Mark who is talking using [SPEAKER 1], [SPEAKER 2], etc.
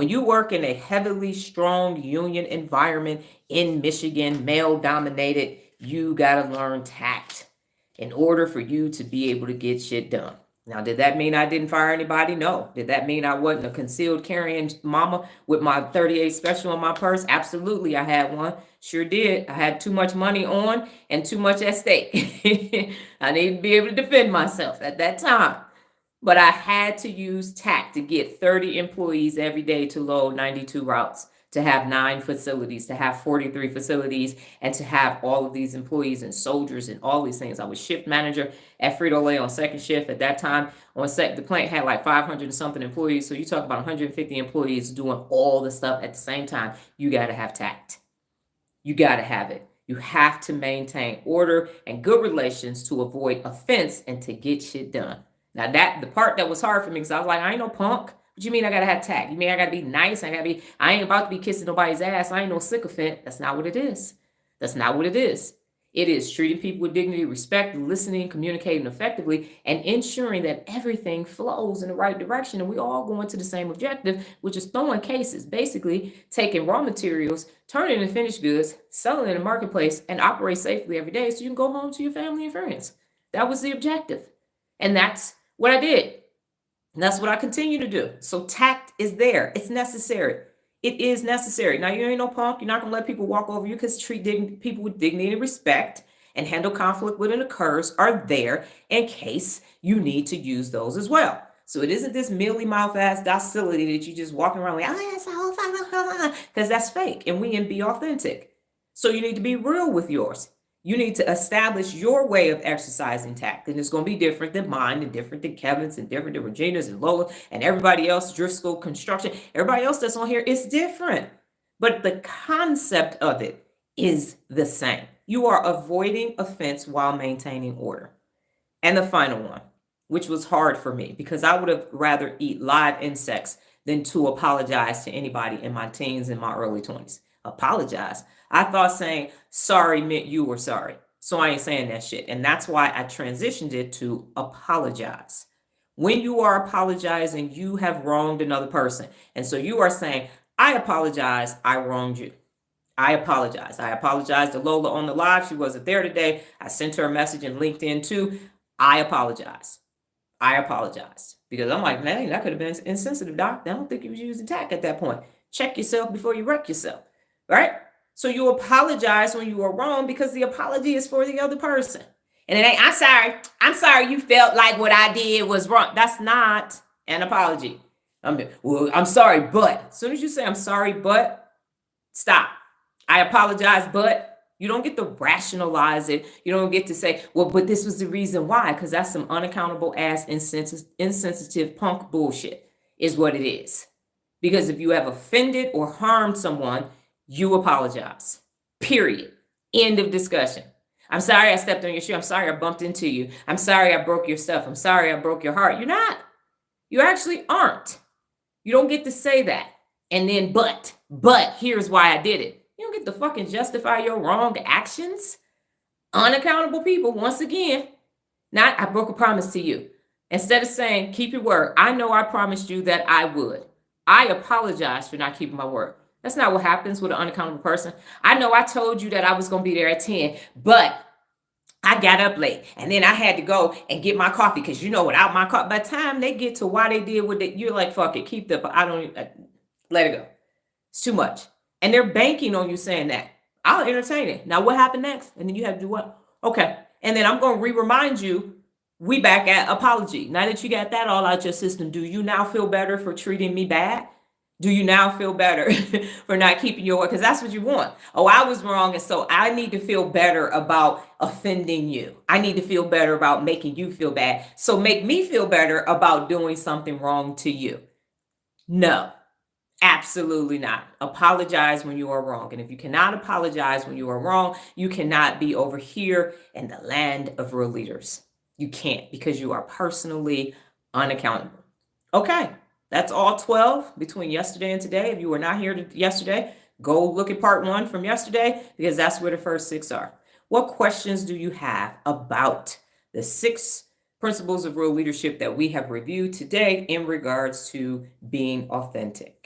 [SPEAKER 1] When you work in a heavily strong union environment in Michigan, male dominated, you got to learn tact in order for you to be able to get shit done. Now, did that mean I didn't fire anybody? No. Did that mean I wasn't a concealed carrying mama with my 38 special in my purse? Absolutely, I had one. Sure did. I had too much money on and too much at stake. I needed to be able to defend myself at that time. But I had to use tact to get 30 employees every day to load 92 routes, to have 9 facilities, to have 43 facilities, and to have all of these employees and soldiers and all these things. I was shift manager at Frito-Lay on second shift at that time. The plant had like 500 and something employees. So you talk about 150 employees doing all the stuff at the same time. You got to have tact. You got to have it. You have to maintain order and good relations to avoid offense and to get shit done. Now the part that was hard for me, because I was like, I ain't no punk. What you mean I gotta have tact? You mean I gotta be nice? I ain't about to be kissing nobody's ass. I ain't no sycophant. That's not what it is. That's not what it is. It is treating people with dignity, respect, listening, communicating effectively, and ensuring that everything flows in the right direction. And we all going to the same objective, which is throwing cases, basically taking raw materials, turning into finished goods, selling in the marketplace, and operate safely every day so you can go home to your family and friends. That was the objective. And that's what I did. And that's what I continue to do. So tact is there. It's necessary. It is necessary. Now, you ain't no punk. You're not going to let people walk over you, because treat people with dignity and respect and handle conflict when it occurs are there in case you need to use those as well. So it isn't this mealy mouth ass docility that you just walking around with, because that's fake. And we can be authentic. So you need to be real with yours. You need to establish your way of exercising tact. And it's going to be different than mine and different than Kevin's and different than Regina's and Lola and everybody else, Driscoll Construction. Everybody else that's on here is different. But the concept of it is the same. You are avoiding offense while maintaining order. And the final one, which was hard for me because I would have rather eat live insects than to apologize to anybody in my teens and my early 20s. Apologize. I thought saying sorry meant you were sorry. So I ain't saying that shit. And that's why I transitioned it to apologize. When you are apologizing, you have wronged another person. And so you are saying, I apologize, I wronged you. I apologize. I apologize to Lola on the live. She wasn't there today. I sent her a message in LinkedIn too. I apologize. I apologize. Because I'm like, man, that could have been insensitive, Doc. I don't think you was using tact at that point. Check yourself before you wreck yourself. Right? So you apologize when you are wrong because the apology is for the other person. And it ain't, I'm sorry you felt like what I did was wrong. That's not an apology. I'm sorry, but as soon as you say I'm sorry, but stop. I apologize, but you don't get to rationalize it. You don't get to say, well, but this was the reason why, because that's some unaccountable ass insensitive punk bullshit is what it is. Because if you have offended or harmed someone, you apologize. Period. End of discussion. I'm sorry I stepped on your shoe. I'm sorry I bumped into you. I'm sorry I broke your stuff. I'm sorry I broke your heart. You're not. You actually aren't. You don't get to say that. And then, but here's why I did it. You don't get to fucking justify your wrong actions. Unaccountable people, once again, not I broke a promise to you. Instead of saying, keep your word. I know I promised you that I would. I apologize for not keeping my word. That's not what happens with an unaccountable person. I know I told you that I was going to be there at 10, but I got up late and then I had to go and get my coffee because without my coffee, by the time they get to why they did what you're like, fuck it, keep let it go. It's too much. And they're banking on you saying that. I'll entertain it. Now what happened next? And then you have to do what? Okay. And then I'm going to remind you, we back at apology. Now that you got that all out your system, do you now feel better for treating me bad? Do you now feel better for not keeping your word? Because that's what you want. Oh, I was wrong. And so I need to feel better about offending you. I need to feel better about making you feel bad. So make me feel better about doing something wrong to you. No, absolutely not. Apologize when you are wrong. And if you cannot apologize when you are wrong, you cannot be over here in the land of real leaders. You can't, because you are personally unaccountable. Okay. That's all 12 between yesterday and today. If you were not here yesterday, go look at part 1 from yesterday, because that's where the first 6 are. What questions do you have about the 6 principles of real leadership that we have reviewed today in regards to being authentic?